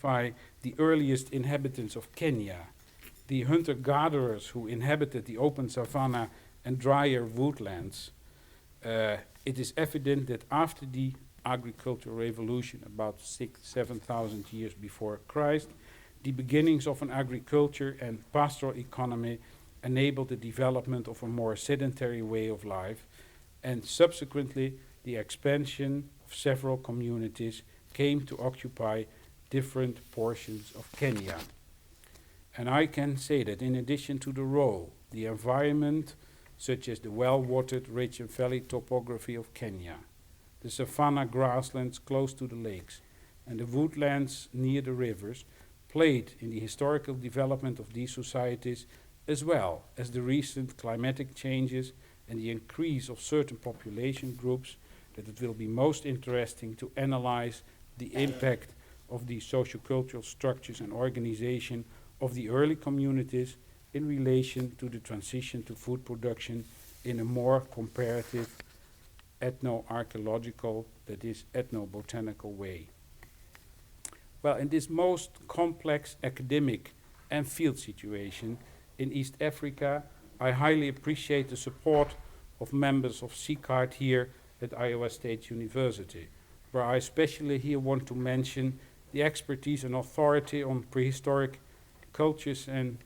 identify the earliest inhabitants of Kenya, the hunter-gatherers who inhabited the open savanna and drier woodlands, it is evident that after the agricultural revolution, about 7,000 years before Christ, the beginnings of an agriculture and pastoral economy enabled the development of a more sedentary way of life, and subsequently the expansion of several communities came to occupy different portions of Kenya. And I can say that in addition to the role, the environment, such as the well-watered ridge and valley topography of Kenya, the savanna grasslands close to the lakes, and the woodlands near the rivers, played in the historical development of these societies, as well as the recent climatic changes and the increase of certain population groups, that it will be most interesting to analyze the impact of these sociocultural structures and organization of the early communities in relation to the transition to food production in a more comparative ethno-archaeological, that is, ethnobotanical way. Well, in this most complex academic and field situation in East Africa, I highly appreciate the support of members of CICARD here at Iowa State University, where I especially here want to mention the expertise and authority on prehistoric cultures and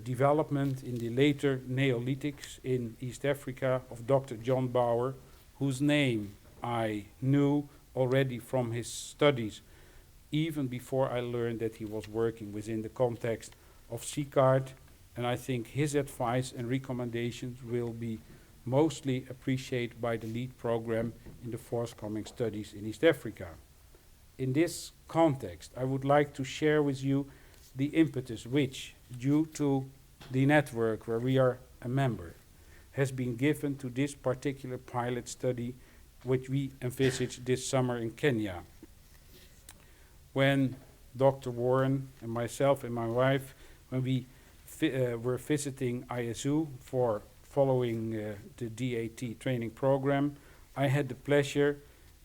development in the later Neolithics in East Africa of Dr. John Bauer, whose name I knew already from his studies, even before I learned that he was working within the context of CICARD, and I think his advice and recommendations will be mostly appreciated by the lead program in the forthcoming studies in East Africa. In this context, I would like to share with you the impetus which, due to the network where we are a member, has been given to this particular pilot study which we envisaged this summer in Kenya. When Dr. Warren and myself and my wife, when we were visiting ISU for following the DAT training program, I had the pleasure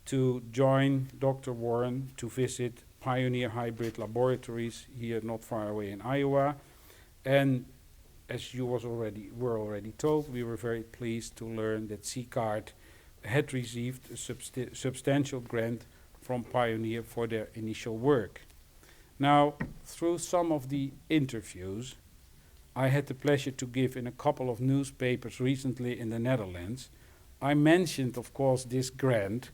to join Dr. Warren to visit Pioneer Hybrid Laboratories here not far away in Iowa. And as you were already told, we were very pleased to learn that CICARD had received a substantial grant from Pioneer for their initial work. Now, through some of the interviews I had the pleasure to give in a couple of newspapers recently in the Netherlands, I mentioned, of course, this grant,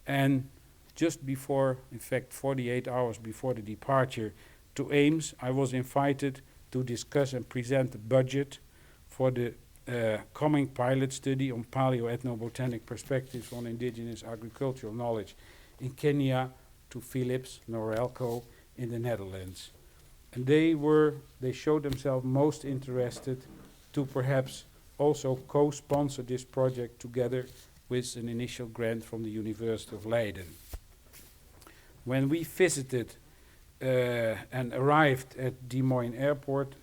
and just before, in fact, 48 hours before the departure to Ames, I was invited to discuss and present the budget for the coming pilot study on paleo-ethnobotanic perspectives on indigenous agricultural knowledge in Kenya to Philips Norelco in the Netherlands. And they showed themselves most interested to perhaps also co-sponsor this project together with an initial grant from the University of Leiden. When we visited and arrived at Des Moines Airport,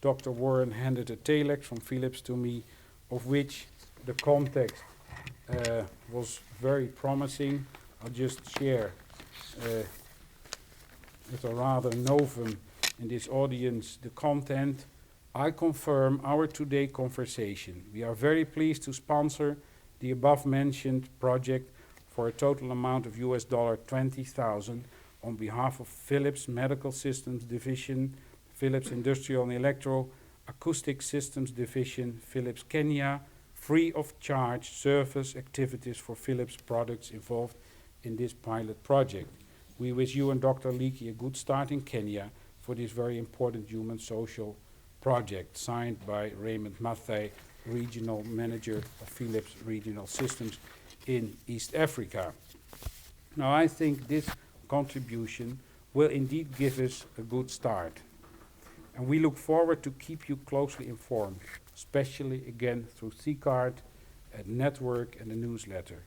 Dr. Warren handed a telex from Philips to me, of which the context was very promising. I'll just share with a rather novum in this audience the content. I confirm our today conversation. We are very pleased to sponsor the above mentioned project for a total amount of US $20,000 on behalf of Philips Medical Systems Division, Philips Industrial and Electro Acoustic Systems Division, Philips Kenya, free of charge service activities for Philips products involved in this pilot project. We wish you and Dr. Leakey a good start in Kenya for this very important human social project, signed by Raymond Mathai, Regional Manager of Philips Regional Systems in East Africa. Now, I think this contribution will indeed give us a good start. And we look forward to keep you closely informed, especially again through CICARD, a network and a newsletter.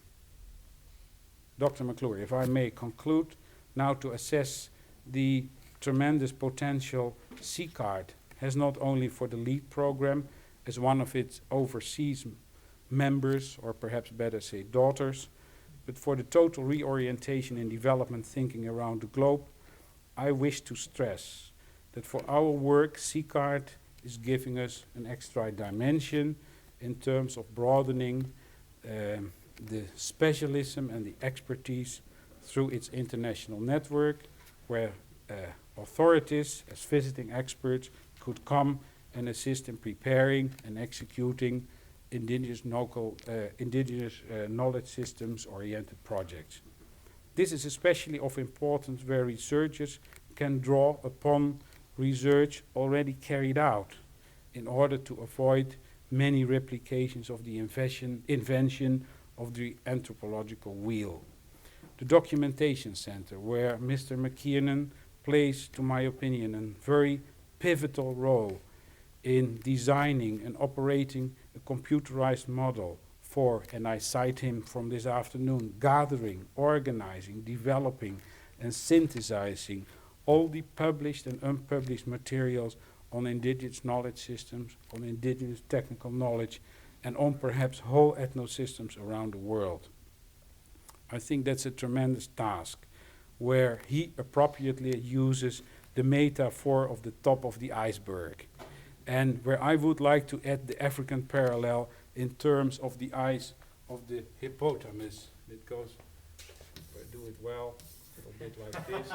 Dr. McClure, if I may conclude now to assess the tremendous potential CICARD has not only for the LEAD program as one of its overseas members, or perhaps better say daughters, but for the total reorientation and development thinking around the globe, I wish to stress that for our work, CCARD is giving us an extra dimension in terms of broadening the specialism and the expertise through its international network, where authorities, as visiting experts, could come and assist in preparing and executing indigenous knowledge systems oriented projects. This is especially of importance where researchers can draw upon research already carried out in order to avoid many replications of the invention of the anthropological wheel. The Documentation Center, where Mr. McKiernan plays, to my opinion, a very pivotal role in designing and operating a computerized model for, and I cite him from this afternoon, gathering, organizing, developing, and synthesizing all the published and unpublished materials on indigenous knowledge systems, on indigenous technical knowledge, and on perhaps whole ethnosystems around the world. I think that's a tremendous task, where he appropriately uses the metaphor of the top of the iceberg, and where I would like to add the African parallel in terms of the eyes of the hippopotamus. It goes, if I do it well, a little bit like this.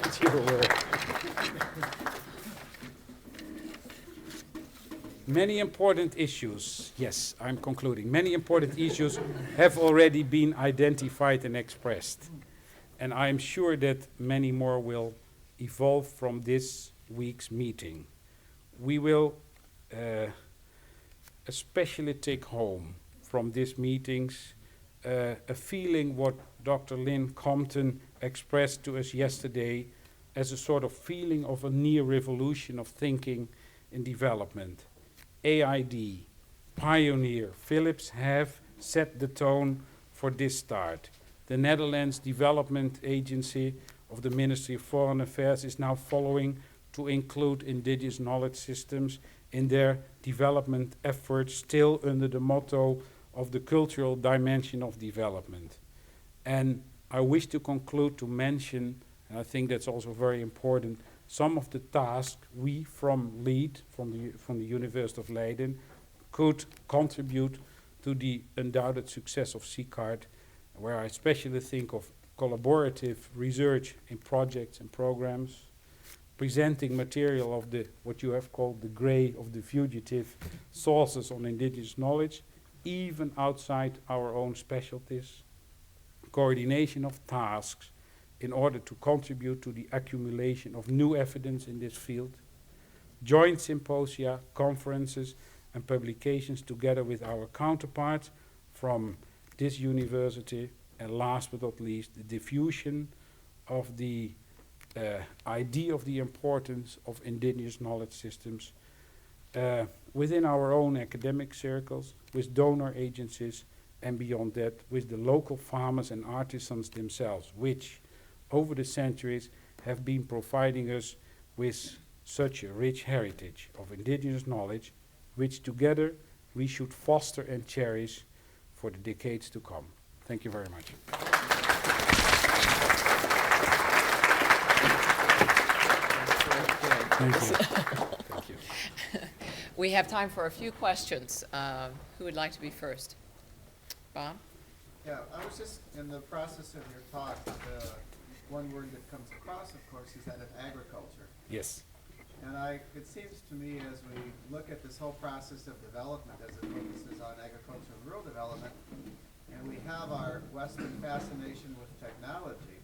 It's your word. Many important issues, yes, I'm concluding. Many important issues have already been identified and expressed. And I am sure that many more will evolve from this week's meeting. We will especially take home from these meetings a feeling what Dr. Lynn Compton expressed to us yesterday as a sort of feeling of a near revolution of thinking in development. AID, pioneer, Philips have set the tone for this start. The Netherlands Development Agency of the Ministry of Foreign Affairs is now following to include indigenous knowledge systems in their development efforts, still under the motto of the cultural dimension of development. And I wish to conclude to mention, and I think that's also very important, some of the tasks we from LEAD, from the University of Leiden, could contribute to the undoubted success of CCARD, where I especially think of collaborative research in projects and programs, presenting material of the, what you have called the gray of the fugitive sources on indigenous knowledge, even outside our own specialties, coordination of tasks in order to contribute to the accumulation of new evidence in this field, joint symposia, conferences, and publications together with our counterparts from this university, and last but not least, the diffusion of the idea of the importance of indigenous knowledge systems within our own academic circles, with donor agencies, and beyond that, with the local farmers and artisans themselves, which over the centuries have been providing us with such a rich heritage of indigenous knowledge, which together we should foster and cherish for the decades to come. Thank you very much. Thank you. Thank you. We have time for a few questions. Who would like to be first? Bob? Yeah, I was just in the process of your talk, one word that comes across, of course, is that of agriculture. Yes. And it seems to me as we look at this whole process of development as it focuses on agriculture and rural development, and we have our Western fascination with technology,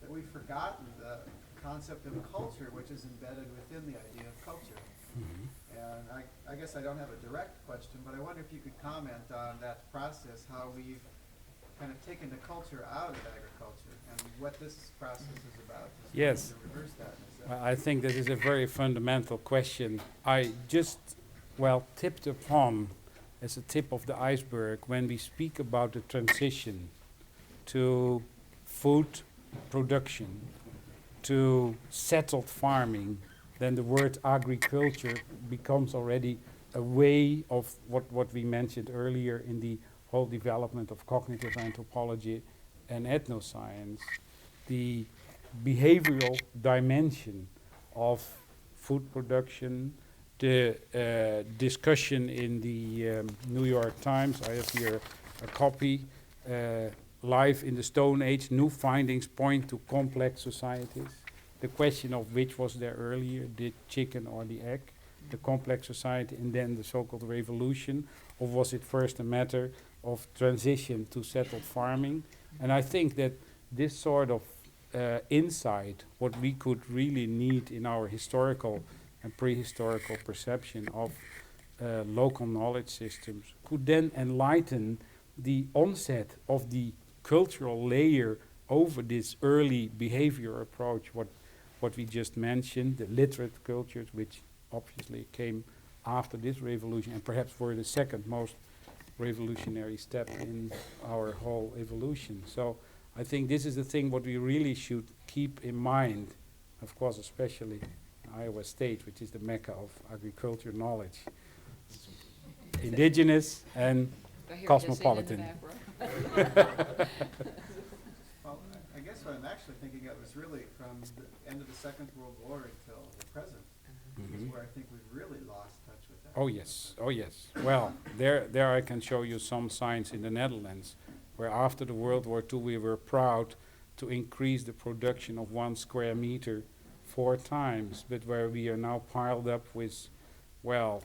that we've forgotten the concept of culture, which is embedded within the idea of culture. Mm-hmm. And I guess I don't have a direct question, but I wonder if you could comment on that process, how we've kind of taken the culture out of agriculture and what this process is about. Yes. To reverse that in a sense. I think that is a very fundamental question. I just, tipped upon as a tip of the iceberg when we speak about the transition to food production to settled farming, then the word agriculture becomes already a way of what we mentioned earlier in the whole development of cognitive anthropology and ethnoscience, the behavioral dimension of food production, the discussion in the New York Times. I have here a copy. Life in the Stone Age, new findings point to complex societies. The question of which was there earlier, the chicken or the egg, the complex society, and then the so-called revolution, or was it first a matter of transition to settled farming? And I think that this sort of insight, what we could really need in our historical and prehistorical perception of local knowledge systems, could then enlighten the onset of the cultural layer over this early behavior approach, what we just mentioned, the literate cultures, which obviously came after this revolution and perhaps were the second most revolutionary step in our whole evolution. So I think this is the thing what we really should keep in mind, of course, especially Iowa State, which is the mecca of agriculture knowledge. Indigenous and I hear cosmopolitan. Justine in the back row. Well, I guess what I'm actually thinking of is really from the end of the Second World War until the present, is where I think we've really lost touch with that. Oh yes, oh yes. Well, there I can show you some signs in the Netherlands, where after the World War II we were proud to increase the production of 1 square meter 4 times, but where we are now piled up with, well,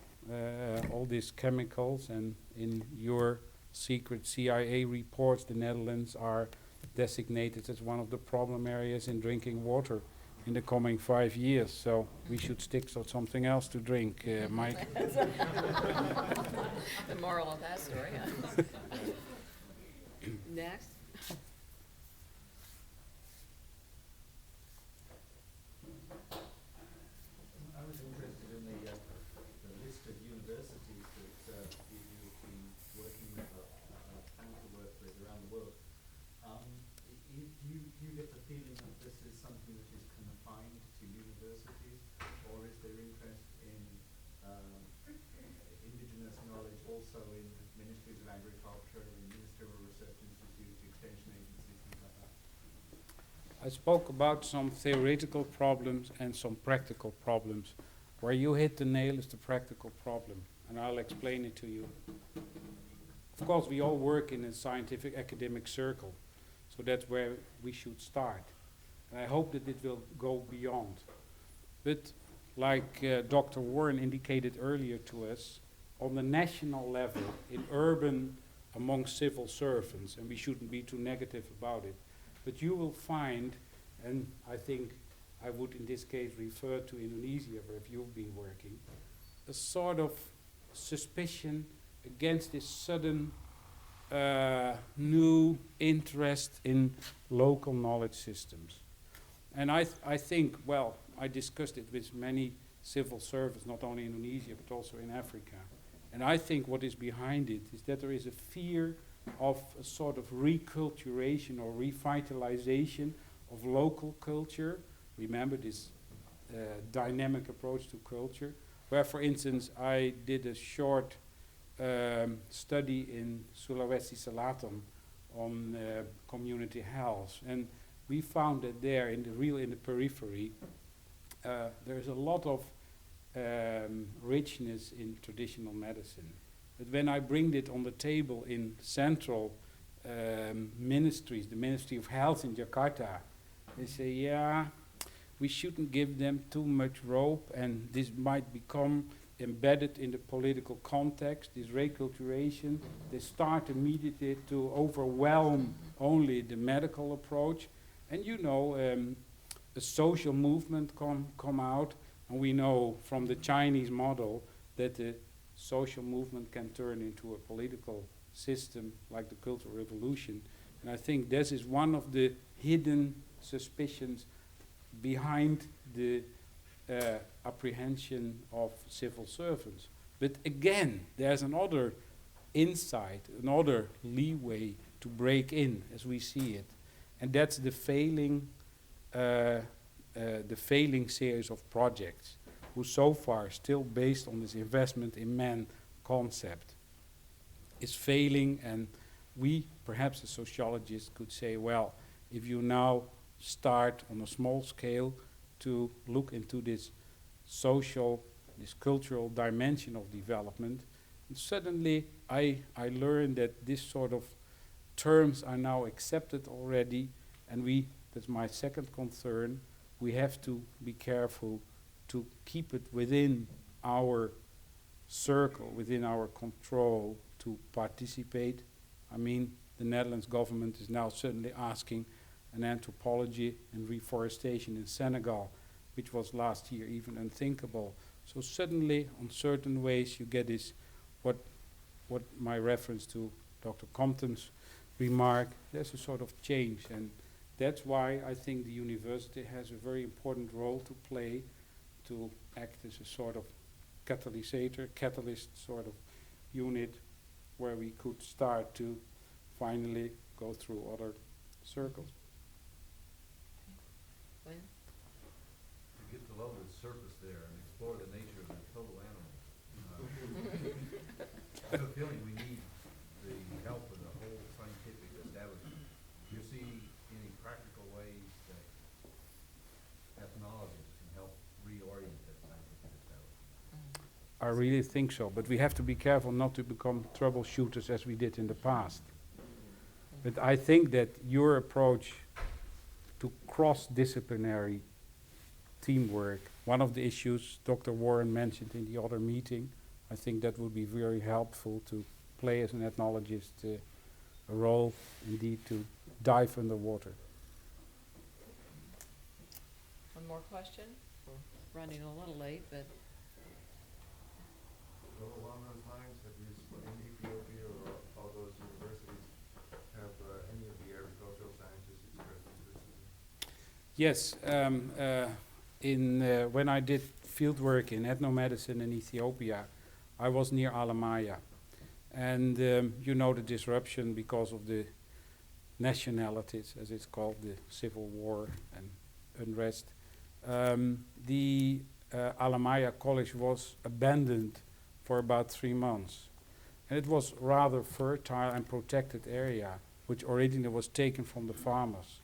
all these chemicals, and in your secret CIA reports, the Netherlands are designated as one of the problem areas in drinking water in the coming 5 years. So we should stick to something else to drink, Mike. The moral of that story, huh? Next. I was interested in the list of universities that you've been working with, planning to work with around the world. Do you get the feeling that this is something that is confined to universities, or is there interest in indigenous knowledge also in ministries of agriculture, in ministerial research institutes, extension agencies, things like that? I spoke about some theoretical problems and some practical problems. Where you hit the nail is the practical problem, and I'll explain it to you. Of course, we all work in a scientific academic circle, so that's where we should start. And I hope that it will go beyond. But like Dr. Warren indicated earlier to us, on the national level, in urban, among civil servants, and we shouldn't be too negative about it, but you will find, and I think I would in this case refer to Indonesia, where you've been working, a sort of suspicion against this sudden new interest in local knowledge systems. And I think, well, I discussed it with many civil servants, not only in Indonesia, but also in Africa. And I think what is behind it is that there is a fear of a sort of reculturation or revitalization of local culture. Remember this dynamic approach to culture, where, for instance, I did a short study in Sulawesi Selatan on community health, and we found that there, in the periphery, there's a lot of richness in traditional medicine. But when I bring it on the table in central ministries, the Ministry of Health in Jakarta, they say, yeah, we shouldn't give them too much rope, and this might become embedded in the political context, this reculturation. They start immediately to overwhelm only the medical approach. And you know, a social movement come out, and we know from the Chinese model that the social movement can turn into a political system like the Cultural Revolution. And I think this is one of the hidden suspicions behind the apprehension of civil servants. But again, there's another insight, another leeway to break in as we see it. And that's the failing series of projects, who so far still based on this investment in man concept is failing. And we, perhaps as sociologists, could say, well, if you now start on a small scale to look into this social, this cultural dimension of development, and suddenly I learned that this sort of terms are now accepted already, and that's my second concern, we have to be careful to keep it within our circle, within our control, to participate. I mean, the Netherlands government is now certainly asking an anthropology and reforestation in Senegal, which was last year even unthinkable. So suddenly, on certain ways, you get this, what my reference to Dr. Compton's remark, there's a sort of change. And that's why I think the university has a very important role to play, to act as a sort of catalyst sort of unit, where we could start to finally go through other circles. Glenn? To get below the surface there and explore the nature of the total animal. I have a feeling we need the help of the whole scientific establishment. Do you see any practical ways that ethnologists can help reorient that scientific establishment? I really think so, but we have to be careful not to become troubleshooters as we did in the past. But I think that your approach to cross-disciplinary teamwork, one of the issues Dr. Warren mentioned in the other meeting, I think that would be very helpful to play as an ethnologist a role, indeed, to dive underwater. One more question? We're running a little late, but So along those lines, have you, in Ethiopia or all those universities, have any of the agricultural scientists expressed interest in this? Yes, when I did field work in ethnomedicine in Ethiopia, I was near Alamaya. And you know the disruption because of the nationalities, as it's called, the civil war and unrest. The Alamaya College was abandoned for about 3 months. And it was rather fertile and protected area, which originally was taken from the farmers.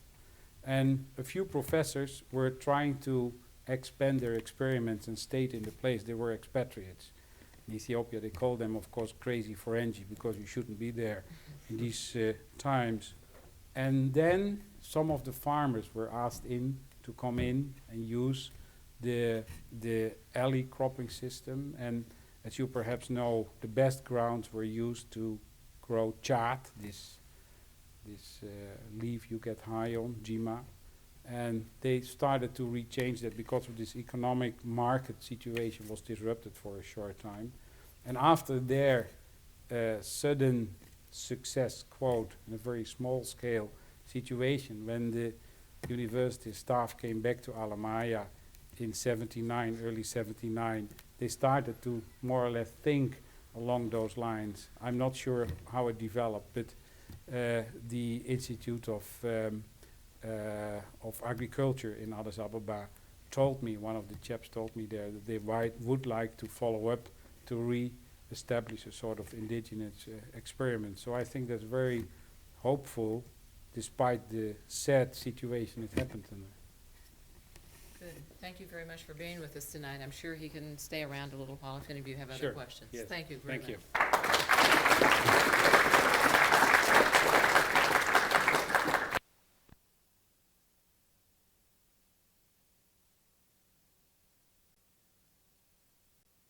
And a few professors were trying to expand their experiments and stayed in the place. They were expatriates. In Ethiopia, they call them, of course, crazy Ferengi, because you shouldn't be there in these times. And then some of the farmers were asked to come in and use the alley cropping system. And as you perhaps know, the best grounds were used to grow chat, this leaf you get high on, jima. And they started to rechange that because of this economic market situation was disrupted for a short time. And after their sudden success, quote, in a very small scale situation, when the university staff came back to Alamaya in early 79, they started to more or less think along those lines. I'm not sure how it developed, but the Institute of Agriculture in Addis Ababa told me, one of the chaps told me there, that they would like to follow up to re-establish a sort of indigenous experiment. So I think that's very hopeful, despite the sad situation that happened in there. good. Thank you very much for being with us tonight. I'm sure he can stay around a little while if any of you have other Sure. questions. Yes. Thank you very Thank much. you.